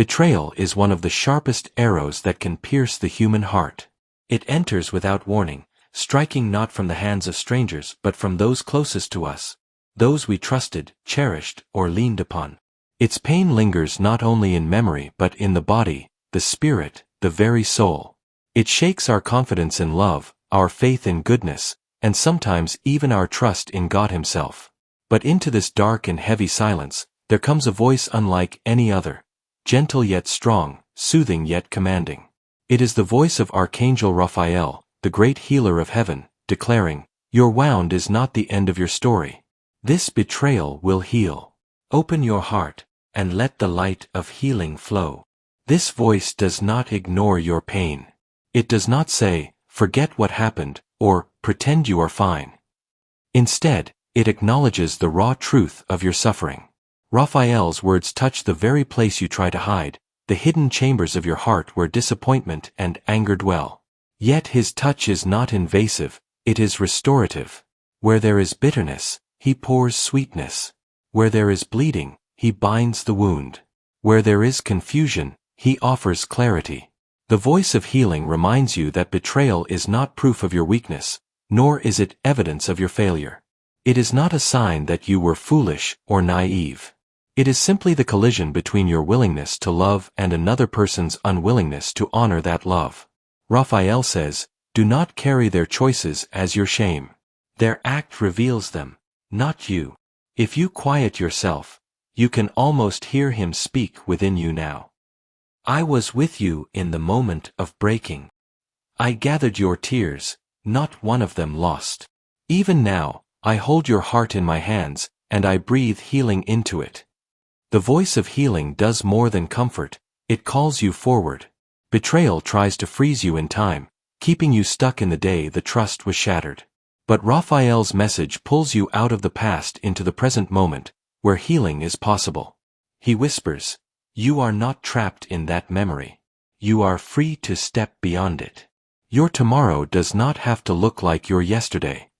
Betrayal is one of the sharpest arrows that can pierce the human heart. It enters without warning, striking not from the hands of strangers but from those closest to us, those we trusted, cherished, or leaned upon. Its pain lingers not only in memory but in the body, the spirit, the very soul. It shakes our confidence in love, our faith in goodness, and sometimes even our trust in God Himself. But into this dark and heavy silence, there comes a voice unlike any other, gentle yet strong, soothing yet commanding. It is the voice of Archangel Raphael, the great healer of heaven, declaring, "Your wound is not the end of your story. This betrayal will heal. Open your heart, and let the light of healing flow." This voice does not ignore your pain. It does not say, "Forget what happened," or "Pretend you are fine." Instead, it acknowledges the raw truth of your suffering. Raphael's words touch the very place you try to hide, the hidden chambers of your heart where disappointment and anger dwell. Yet his touch is not invasive, it is restorative. Where there is bitterness, he pours sweetness. Where there is bleeding, he binds the wound. Where there is confusion, he offers clarity. The voice of healing reminds you that betrayal is not proof of your weakness, nor is it evidence of your failure. It is not a sign that you were foolish or naive. It is simply the collision between your willingness to love and another person's unwillingness to honor that love. Raphael says, "Do not carry their choices as your shame. Their act reveals them, not you." If you quiet yourself, you can almost hear him speak within you now. "I was with you in the moment of breaking. I gathered your tears, not one of them lost. Even now, I hold your heart in my hands, and I breathe healing into it." The voice of healing does more than comfort, it calls you forward. Betrayal tries to freeze you in time, keeping you stuck in the day the trust was shattered. But Raphael's message pulls you out of the past into the present moment, where healing is possible. He whispers, "You are not trapped in that memory. You are free to step beyond it. Your tomorrow does not have to look like your yesterday."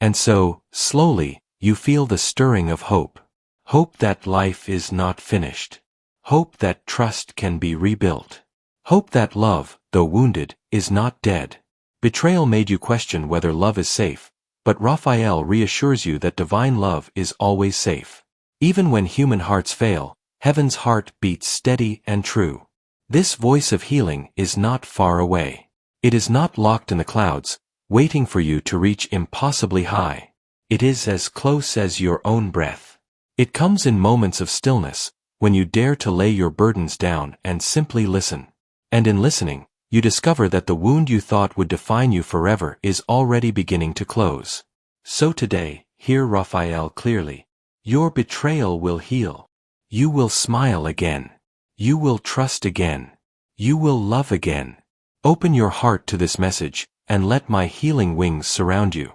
And so, slowly, you feel the stirring of hope. Hope that life is not finished. Hope that trust can be rebuilt. Hope that love, though wounded, is not dead. Betrayal made you question whether love is safe, but Raphael reassures you that divine love is always safe. Even when human hearts fail, heaven's heart beats steady and true. This voice of healing is not far away. It is not locked in the clouds, waiting for you to reach impossibly high. It is as close as your own breath. It comes in moments of stillness, when you dare to lay your burdens down and simply listen. And in listening, you discover that the wound you thought would define you forever is already beginning to close. So today, hear Raphael clearly. Your betrayal will heal. You will smile again. You will trust again. You will love again. Open your heart to this message, and let my healing wings surround you.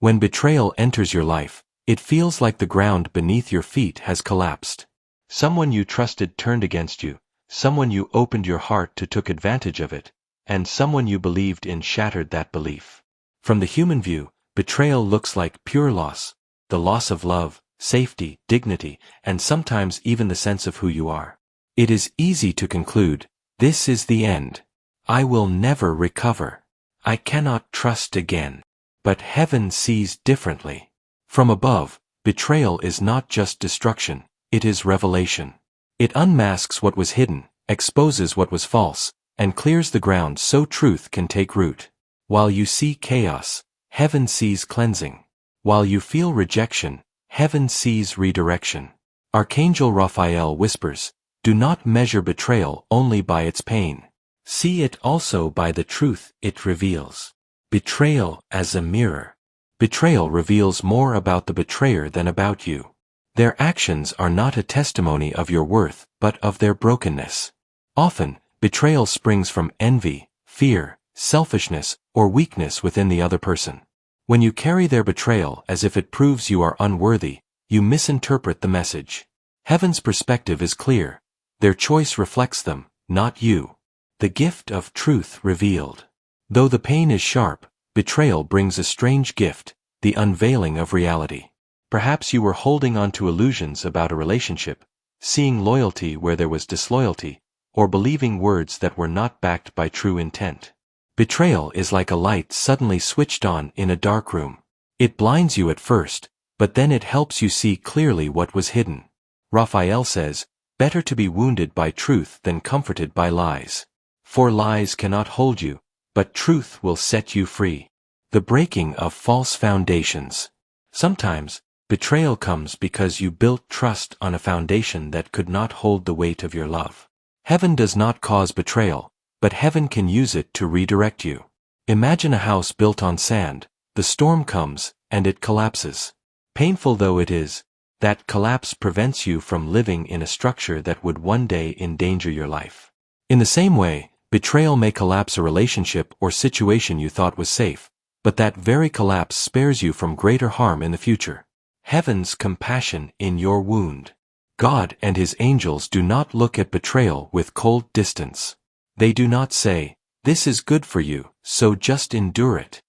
When betrayal enters your life, it feels like the ground beneath your feet has collapsed. Someone you trusted turned against you, someone you opened your heart to took advantage of it, and someone you believed in shattered that belief. From the human view, betrayal looks like pure loss, the loss of love, safety, dignity, and sometimes even the sense of who you are. It is easy to conclude, this is the end. I will never recover. I cannot trust again. But heaven sees differently. From above, betrayal is not just destruction, it is revelation. It unmasks what was hidden, exposes what was false, and clears the ground so truth can take root. While you see chaos, heaven sees cleansing. While you feel rejection, heaven sees redirection. Archangel Raphael whispers, "Do not measure betrayal only by its pain. See it also by the truth it reveals." Betrayal as a mirror. Betrayal reveals more about the betrayer than about you. Their actions are not a testimony of your worth, but of their brokenness. Often, betrayal springs from envy, fear, selfishness, or weakness within the other person. When you carry their betrayal as if it proves you are unworthy, you misinterpret the message. Heaven's perspective is clear. Their choice reflects them, not you. The gift of truth revealed. Though the pain is sharp, betrayal brings a strange gift, the unveiling of reality. Perhaps you were holding on to illusions about a relationship, seeing loyalty where there was disloyalty, or believing words that were not backed by true intent. Betrayal is like a light suddenly switched on in a dark room. It blinds you at first, but then it helps you see clearly what was hidden. Raphael says, "Better to be wounded by truth than comforted by lies. For lies cannot hold you, but truth will set you free." The breaking of false foundations. Sometimes, betrayal comes because you built trust on a foundation that could not hold the weight of your love. Heaven does not cause betrayal, but heaven can use it to redirect you. Imagine a house built on sand, the storm comes, and it collapses. Painful though it is, that collapse prevents you from living in a structure that would one day endanger your life. In the same way, betrayal may collapse a relationship or situation you thought was safe, but that very collapse spares you from greater harm in the future. Heaven's compassion in your wound. God and His angels do not look at betrayal with cold distance. They do not say, "This is good for you, so just endure it."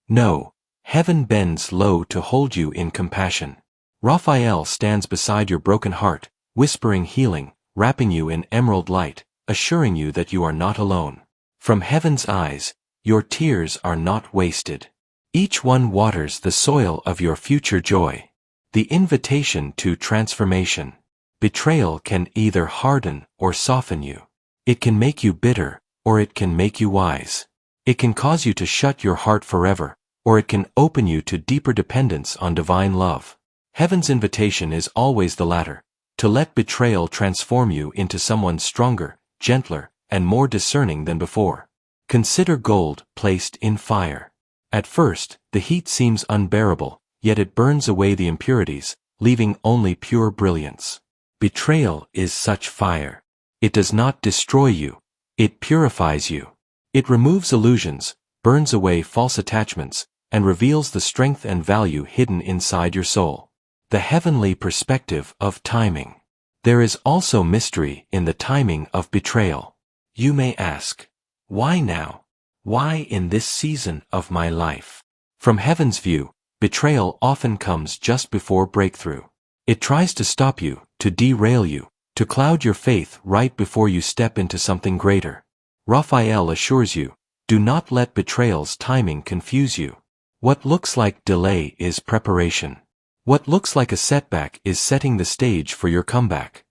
No, heaven bends low to hold you in compassion. Raphael stands beside your broken heart, whispering healing, wrapping you in emerald light, assuring you that you are not alone. From heaven's eyes, your tears are not wasted. Each one waters the soil of your future joy. The invitation to transformation. Betrayal can either harden or soften you. It can make you bitter, or it can make you wise. It can cause you to shut your heart forever, or it can open you to deeper dependence on divine love. Heaven's invitation is always the latter, to let betrayal transform you into someone stronger, gentler, and more discerning than before. Consider gold placed in fire. At first, the heat seems unbearable, yet it burns away the impurities, leaving only pure brilliance. Betrayal is such fire. It does not destroy you. It purifies you. It removes illusions, burns away false attachments, and reveals the strength and value hidden inside your soul. The heavenly perspective of timing. There is also mystery in the timing of betrayal. You may ask, why now? Why in this season of my life? From heaven's view, betrayal often comes just before breakthrough. It tries to stop you, to derail you, to cloud your faith right before you step into something greater. Raphael assures you, do not let betrayal's timing confuse you. What looks like delay is preparation. What looks like a setback is setting the stage for your comeback.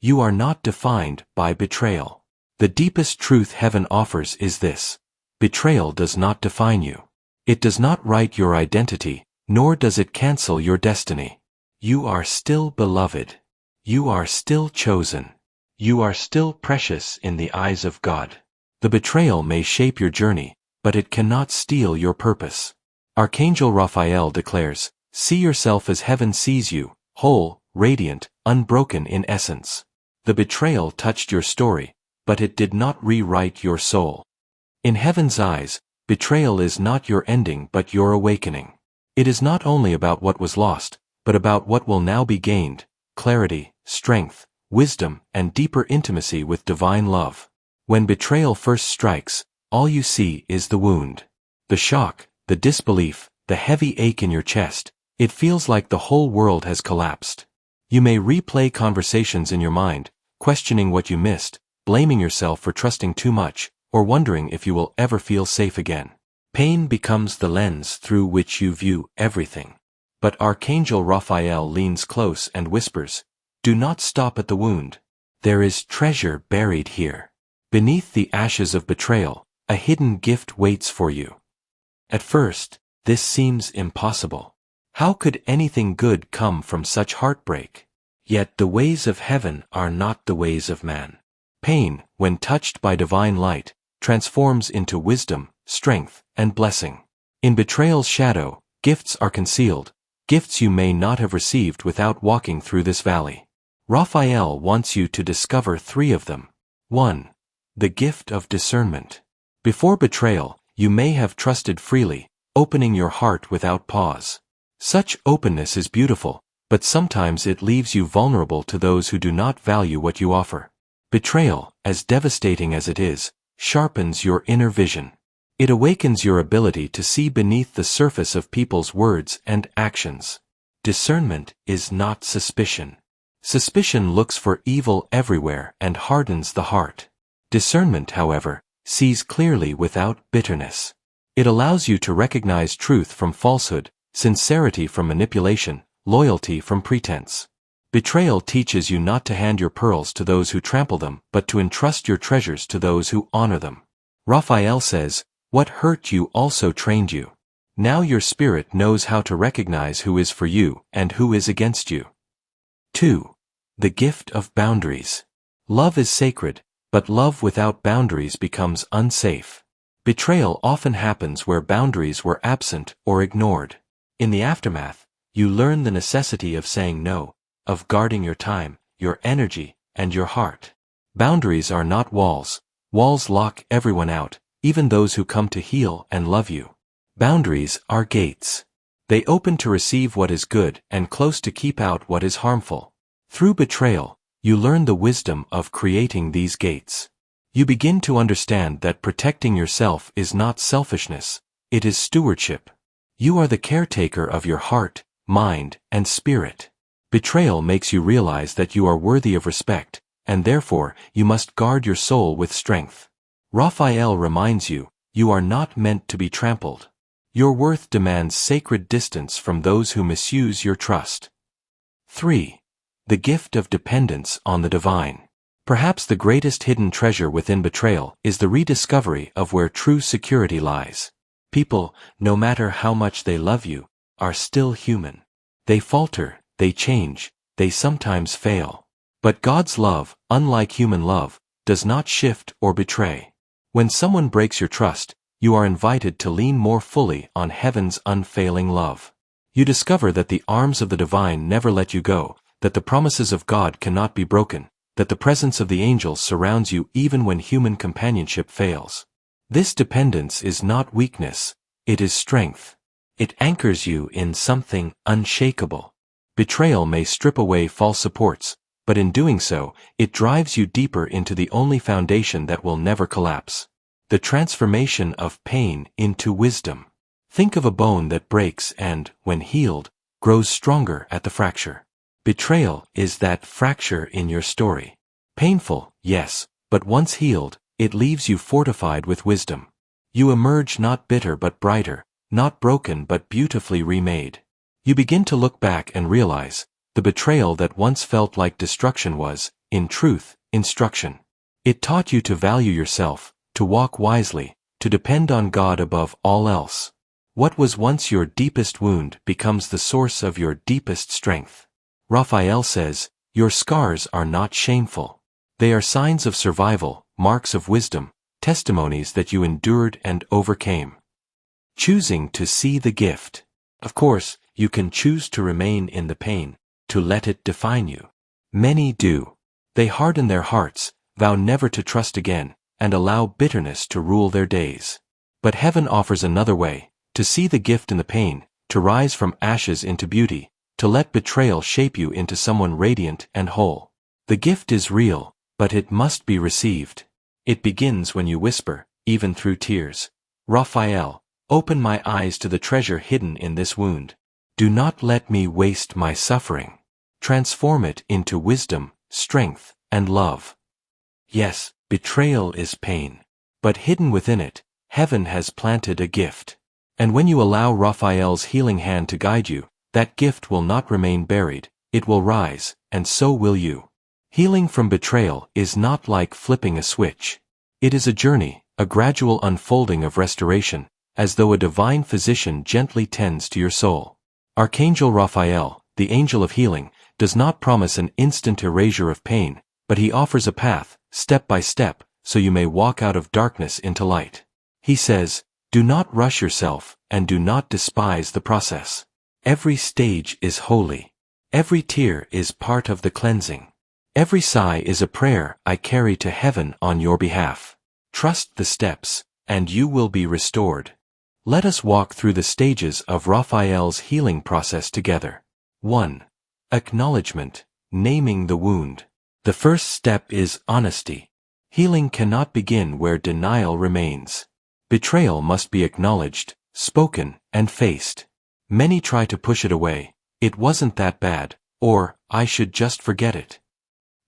You are not defined by betrayal. The deepest truth heaven offers is this: betrayal does not define you. It does not write your identity, nor does it cancel your destiny. You are still beloved. You are still chosen. You are still precious in the eyes of God. The betrayal may shape your journey, but it cannot steal your purpose. Archangel Raphael declares, "See yourself as heaven sees you, whole, radiant, unbroken in essence." The betrayal touched your story, but it did not rewrite your soul. In heaven's eyes, betrayal is not your ending but your awakening. It is not only about what was lost, but about what will now be gained: clarity, strength, wisdom, and deeper intimacy with divine love. When betrayal first strikes, all you see is the wound. The shock, the disbelief, the heavy ache in your chest. It feels like the whole world has collapsed. You may replay conversations in your mind, questioning what you missed, blaming yourself for trusting too much, or wondering if you will ever feel safe again. Pain becomes the lens through which you view everything. But Archangel Raphael leans close and whispers, "Do not stop at the wound. There is treasure buried here. Beneath the ashes of betrayal, a hidden gift waits for you." At first, this seems impossible. How could anything good come from such heartbreak? Yet the ways of heaven are not the ways of man. Pain, when touched by divine light, transforms into wisdom, strength, and blessing. In betrayal's shadow, gifts are concealed, gifts you may not have received without walking through this valley. Raphael wants you to discover 3 of them. 1. The gift of discernment. Before betrayal, you may have trusted freely, opening your heart without pause. Such openness is beautiful, but sometimes it leaves you vulnerable to those who do not value what you offer. Betrayal, as devastating as it is, sharpens your inner vision. It awakens your ability to see beneath the surface of people's words and actions. Discernment is not suspicion. Suspicion looks for evil everywhere and hardens the heart. Discernment, however, sees clearly without bitterness. It allows you to recognize truth from falsehood, sincerity from manipulation, loyalty from pretense. Betrayal teaches you not to hand your pearls to those who trample them, but to entrust your treasures to those who honor them. Raphael says, "What hurt you also trained you." Now your spirit knows how to recognize who is for you and who is against you. 2. The gift of boundaries. Love is sacred, but love without boundaries becomes unsafe. Betrayal often happens where boundaries were absent or ignored. In the aftermath, you learn the necessity of saying no, of guarding your time, your energy, and your heart. Boundaries are not walls. Walls lock everyone out, even those who come to heal and love you. Boundaries are gates. They open to receive what is good and close to keep out what is harmful. Through betrayal, you learn the wisdom of creating these gates. You begin to understand that protecting yourself is not selfishness, it is stewardship. You are the caretaker of your heart, mind, and spirit. Betrayal makes you realize that you are worthy of respect, and therefore you must guard your soul with strength. Raphael reminds you, you are not meant to be trampled. Your worth demands sacred distance from those who misuse your trust. 3. The gift of dependence on the divine. Perhaps the greatest hidden treasure within betrayal is the rediscovery of where true security lies. People, no matter how much they love you, are still human. They falter, they change, they sometimes fail. But God's love, unlike human love, does not shift or betray. When someone breaks your trust, you are invited to lean more fully on heaven's unfailing love. You discover that the arms of the divine never let you go, that the promises of God cannot be broken, that the presence of the angels surrounds you even when human companionship fails. This dependence is not weakness, it is strength. It anchors you in something unshakable. Betrayal may strip away false supports, but in doing so, it drives you deeper into the only foundation that will never collapse. The transformation of pain into wisdom. Think of a bone that breaks and, when healed, grows stronger at the fracture. Betrayal is that fracture in your story. Painful, yes, but once healed, it leaves you fortified with wisdom. You emerge not bitter but brighter, not broken but beautifully remade. You begin to look back and realize, the betrayal that once felt like destruction was, in truth, instruction. It taught you to value yourself, to walk wisely, to depend on God above all else. What was once your deepest wound becomes the source of your deepest strength. Raphael says, your scars are not shameful. They are signs of survival, marks of wisdom, testimonies that you endured and overcame. Choosing to see the gift. Of course, you can choose to remain in the pain, to let it define you. Many do. They harden their hearts, vow never to trust again, and allow bitterness to rule their days. But heaven offers another way, to see the gift in the pain, to rise from ashes into beauty, to let betrayal shape you into someone radiant and whole. The gift is real, but it must be received. It begins when you whisper, even through tears, Raphael, open my eyes to the treasure hidden in this wound. Do not let me waste my suffering. Transform it into wisdom, strength, and love. Yes, betrayal is pain. But hidden within it, heaven has planted a gift. And when you allow Raphael's healing hand to guide you, that gift will not remain buried, it will rise, and so will you. Healing from betrayal is not like flipping a switch. It is a journey, a gradual unfolding of restoration, as though a divine physician gently tends to your soul. Archangel Raphael, the angel of healing, does not promise an instant erasure of pain, but he offers a path, step by step, so you may walk out of darkness into light. He says, do not rush yourself, and do not despise the process. Every stage is holy. Every tear is part of the cleansing. Every sigh is a prayer I carry to heaven on your behalf. Trust the steps, and you will be restored. Let us walk through the stages of Raphael's healing process together. 1. Acknowledgement, naming the wound. The first step is honesty. Healing cannot begin where denial remains. Betrayal must be acknowledged, spoken, and faced. Many try to push it away. It wasn't that bad. or I should just forget it.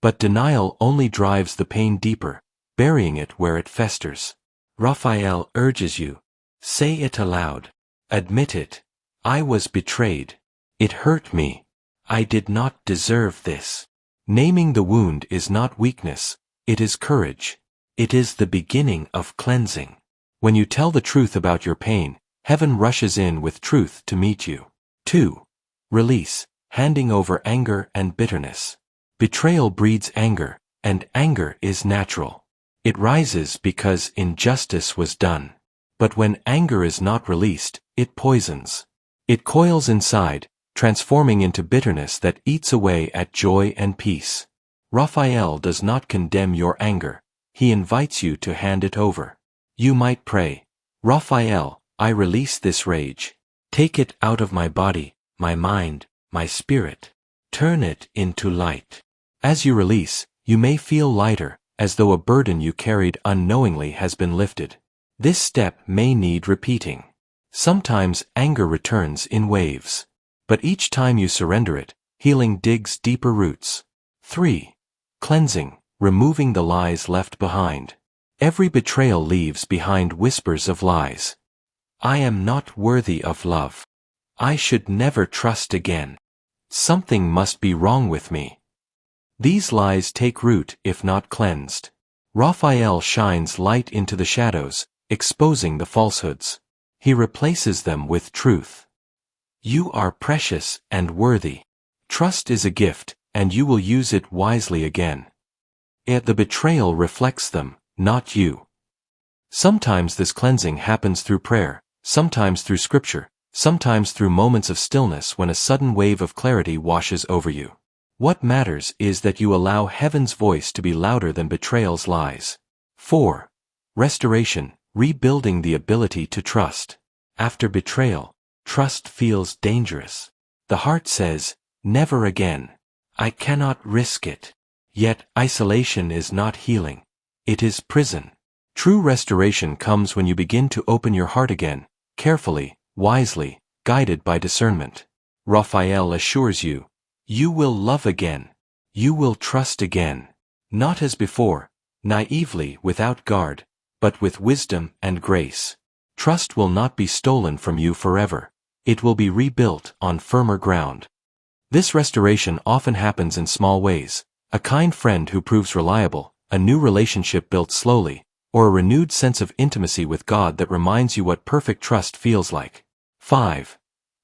But denial only drives the pain deeper, burying it where it festers. Raphael urges you. Say it aloud. Admit it. I was betrayed. It hurt me. I did not deserve this. Naming the wound is not weakness, it is courage. It is the beginning of cleansing. When you tell the truth about your pain, heaven rushes in with truth to meet you. 2. Release, handing over anger and bitterness. Betrayal breeds anger, and anger is natural. It rises because injustice was done. But when anger is not released, it poisons. It coils inside, transforming into bitterness that eats away at joy and peace. Raphael does not condemn your anger, he invites you to hand it over. You might pray, Raphael, I release this rage. Take it out of my body, my mind, my spirit. Turn it into light. As you release, you may feel lighter, as though a burden you carried unknowingly has been lifted. This step may need repeating. Sometimes anger returns in waves. But each time you surrender it, healing digs deeper roots. 3. Cleansing, removing the lies left behind. Every betrayal leaves behind whispers of lies. I am not worthy of love. I should never trust again. Something must be wrong with me. These lies take root if not cleansed. Raphael shines light into the shadows, exposing the falsehoods. He replaces them with truth. You are precious and worthy. Trust is a gift, and you will use it wisely again. Yet the betrayal reflects them, not you. Sometimes this cleansing happens through prayer, sometimes through scripture, sometimes through moments of stillness when a sudden wave of clarity washes over you. What matters is that you allow heaven's voice to be louder than betrayal's lies. 4. Restoration, rebuilding the ability to trust. After betrayal, trust feels dangerous. The heart says, never again. I cannot risk it. Yet isolation is not healing. It is prison. True restoration comes when you begin to open your heart again, carefully, wisely, guided by discernment. Raphael assures you, you will love again. You will trust again. Not as before, naively without guard, but with wisdom and grace. Trust will not be stolen from you forever. It will be rebuilt on firmer ground. This restoration often happens in small ways. A kind friend who proves reliable, a new relationship built slowly, or a renewed sense of intimacy with God that reminds you what perfect trust feels like. 5.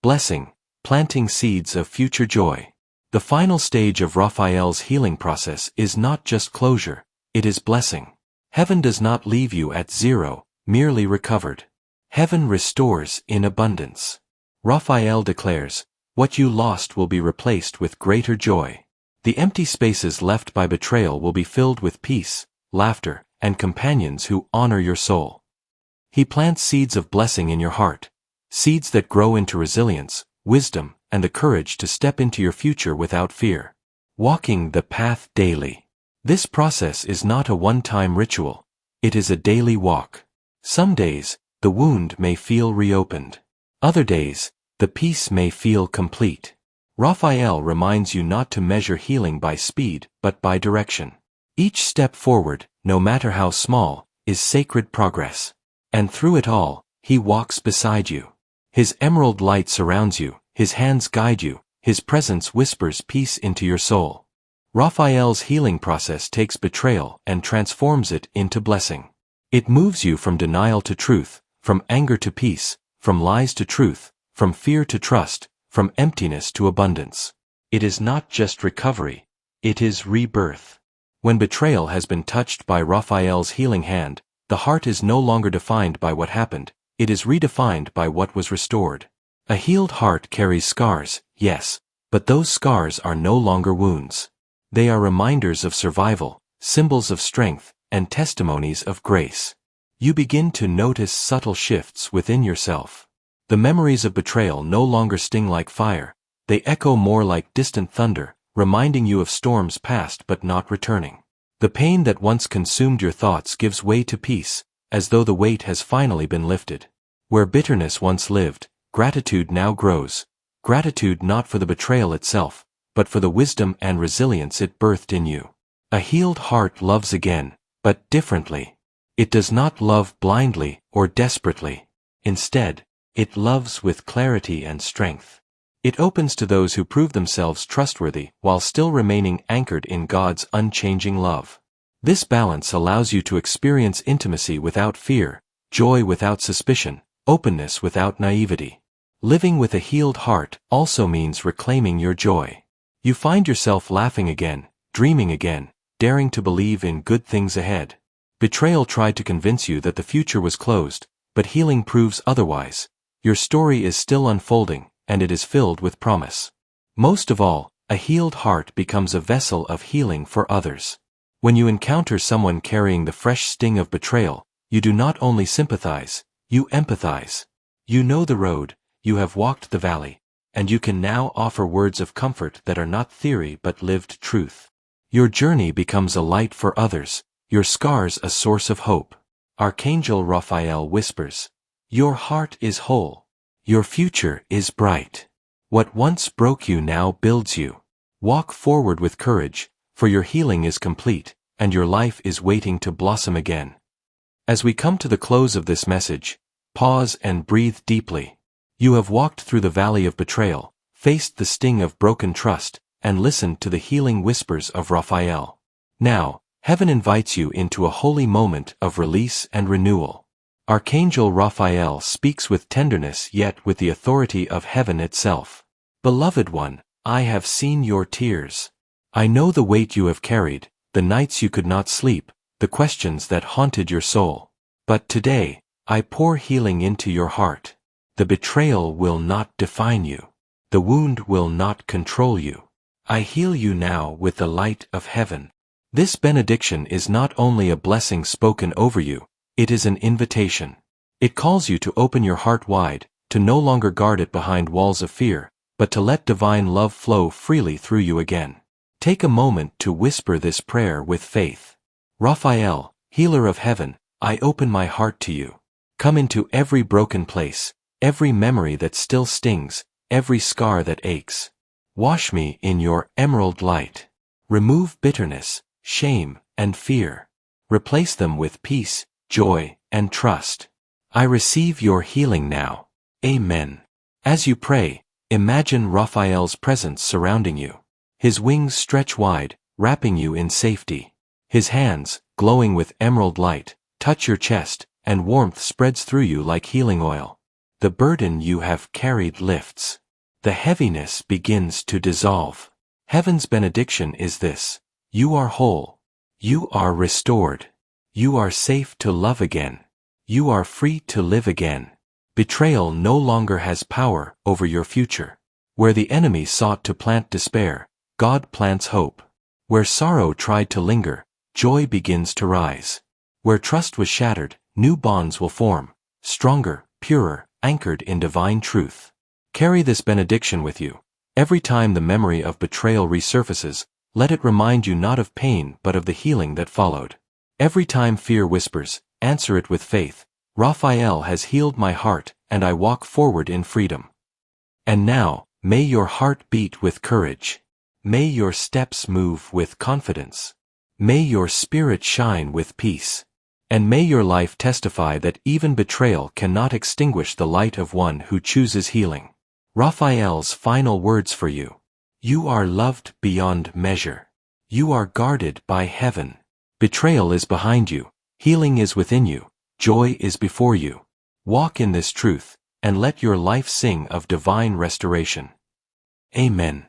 Blessing, planting seeds of future joy. The final stage of Raphael's healing process is not just closure, it is blessing. Heaven does not leave you at zero, merely recovered. Heaven restores in abundance. Raphael declares, what you lost will be replaced with greater joy. The empty spaces left by betrayal will be filled with peace, laughter, and companions who honor your soul. He plants seeds of blessing in your heart, seeds that grow into resilience, wisdom, and the courage to step into your future without fear. Walking the path daily. This process is not a one-time ritual, it is a daily walk. Some days, the wound may feel reopened. Other days, the peace may feel complete. Raphael reminds you not to measure healing by speed, but by direction. Each step forward, no matter how small, is sacred progress. And through it all, he walks beside you. His emerald light surrounds you, his hands guide you, his presence whispers peace into your soul. Raphael's healing process takes betrayal and transforms it into blessing. It moves you from denial to truth, from anger to peace, from lies to truth, from fear to trust, from emptiness to abundance. It is not just recovery, it is rebirth. When betrayal has been touched by Raphael's healing hand, the heart is no longer defined by what happened, it is redefined by what was restored. A healed heart carries scars, yes, but those scars are no longer wounds. They are reminders of survival, symbols of strength, and testimonies of grace. You begin to notice subtle shifts within yourself. The memories of betrayal no longer sting like fire, they echo more like distant thunder, reminding you of storms past but not returning. The pain that once consumed your thoughts gives way to peace, as though the weight has finally been lifted. Where bitterness once lived, gratitude now grows, gratitude not for the betrayal itself, but for the wisdom and resilience it birthed in you. A healed heart loves again, but differently. It does not love blindly or desperately. Instead, it loves with clarity and strength. It opens to those who prove themselves trustworthy while still remaining anchored in God's unchanging love. This balance allows you to experience intimacy without fear, joy without suspicion, openness without naivety. Living with a healed heart also means reclaiming your joy. You find yourself laughing again, dreaming again, daring to believe in good things ahead. Betrayal tried to convince you that the future was closed, but healing proves otherwise. Your story is still unfolding, and it is filled with promise. Most of all, a healed heart becomes a vessel of healing for others. When you encounter someone carrying the fresh sting of betrayal, you do not only sympathize, you empathize. You know the road, you have walked the valley, and you can now offer words of comfort that are not theory but lived truth. Your journey becomes a light for others, your scars a source of hope. Archangel Raphael whispers, "Your heart is whole. Your future is bright. What once broke you now builds you. Walk forward with courage, for your healing is complete, and your life is waiting to blossom again." As we come to the close of this message, pause and breathe deeply. You have walked through the valley of betrayal, faced the sting of broken trust, and listened to the healing whispers of Raphael. Now, heaven invites you into a holy moment of release and renewal. Archangel Raphael speaks with tenderness yet with the authority of heaven itself. "Beloved one, I have seen your tears. I know the weight you have carried, the nights you could not sleep, the questions that haunted your soul. But today, I pour healing into your heart. The betrayal will not define you. The wound will not control you. I heal you now with the light of heaven." This benediction is not only a blessing spoken over you, it is an invitation. It calls you to open your heart wide, to no longer guard it behind walls of fear, but to let divine love flow freely through you again. Take a moment to whisper this prayer with faith. "Raphael, healer of heaven, I open my heart to you. Come into every broken place, every memory that still stings, every scar that aches. Wash me in your emerald light. Remove bitterness, shame, and fear. Replace them with peace, joy, and trust. I receive your healing now. Amen." As you pray, imagine Raphael's presence surrounding you. His wings stretch wide, wrapping you in safety. His hands, glowing with emerald light, touch your chest, and warmth spreads through you like healing oil. The burden you have carried lifts. The heaviness begins to dissolve. Heaven's benediction is this: you are whole. You are restored. You are safe to love again. You are free to live again. Betrayal no longer has power over your future. Where the enemy sought to plant despair, God plants hope. Where sorrow tried to linger, joy begins to rise. Where trust was shattered, new bonds will form, stronger, purer, anchored in divine truth. Carry this benediction with you. Every time the memory of betrayal resurfaces, let it remind you not of pain but of the healing that followed. Every time fear whispers, answer it with faith. Raphael has healed my heart, and I walk forward in freedom. And now, may your heart beat with courage. May your steps move with confidence. May your spirit shine with peace. And may your life testify that even betrayal cannot extinguish the light of one who chooses healing. Raphael's final words for you. You are loved beyond measure. You are guarded by heaven. Betrayal is behind you. Healing is within you. Joy is before you. Walk in this truth, and let your life sing of divine restoration. Amen.